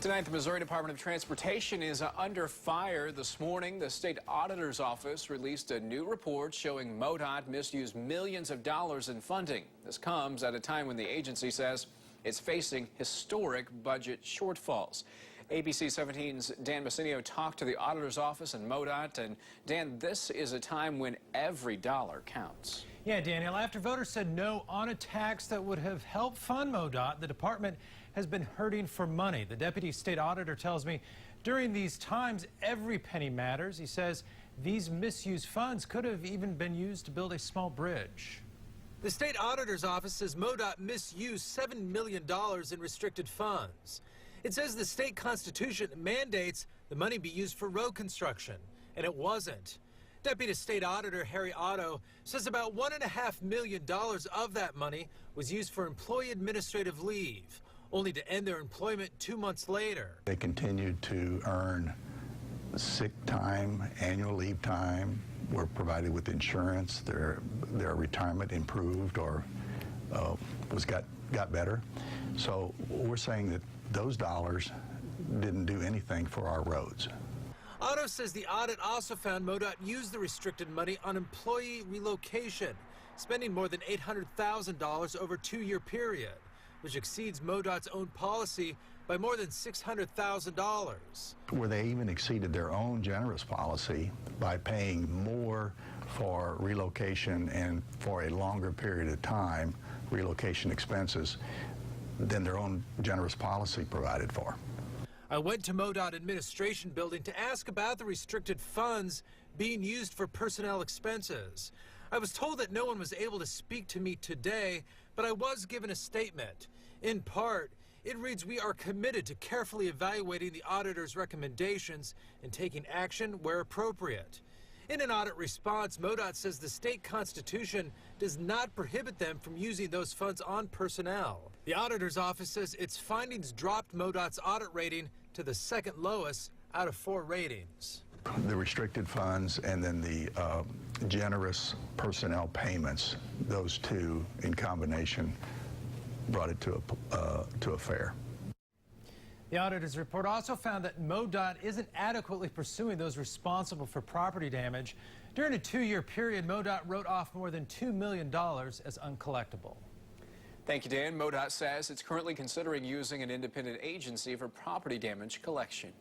Tonight, the Missouri Department of Transportation is under fire. This morning, the state auditor's office released a new report showing MoDOT misused millions of dollars in funding. This comes at a time when the agency says it's facing historic budget shortfalls. ABC 17's Dan Messinio talked to the auditor's office and MoDOT. And Dan, this is a time when every dollar counts. Yeah, Daniel, after voters said no on a tax that would have helped fund MoDOT, the department has been hurting for money. The deputy state auditor tells me during these times, every penny matters. He says these misused funds could have even been used to build a small bridge. The state auditor's office says MoDOT misused $7 million in restricted funds. It says the state constitution mandates the money be used for road construction, and it wasn't. Deputy State Auditor Harry Otto says about $1.5 million of that money was used for employee administrative leave, only to end their employment 2 months later. They continued to earn sick time, annual leave time, were provided with insurance, their retirement improved or got better. So we're saying that those dollars didn't do anything for our roads. Otto says the audit also found MoDOT used the restricted money on employee relocation, spending more than $800,000 over a 2-year period, which exceeds MoDOT's own policy by more than $600,000. Where they even exceeded their own generous policy by paying more for relocation and for a longer period of time, relocation expenses, than their own generous policy provided for. I went to MoDOT administration building to ask about the restricted funds being used for personnel expenses. I was told that no one was able to speak to me today, but I was given a statement. In part, it reads, "We are committed to carefully evaluating the auditor's recommendations and taking action where appropriate." In an audit response, MoDOT says the state constitution does not prohibit them from using those funds on personnel. The auditor's office says its findings dropped MoDOT's audit rating to the second lowest out of 4 ratings. The restricted funds and then the generous personnel payments, those two in combination brought it to a fair. The auditor's report also found that MoDOT isn't adequately pursuing those responsible for property damage. During a 2-year period, MoDOT wrote off more than $2 million as uncollectible. Thank you, Dan. MoDOT says it's currently considering using an independent agency for property damage collection.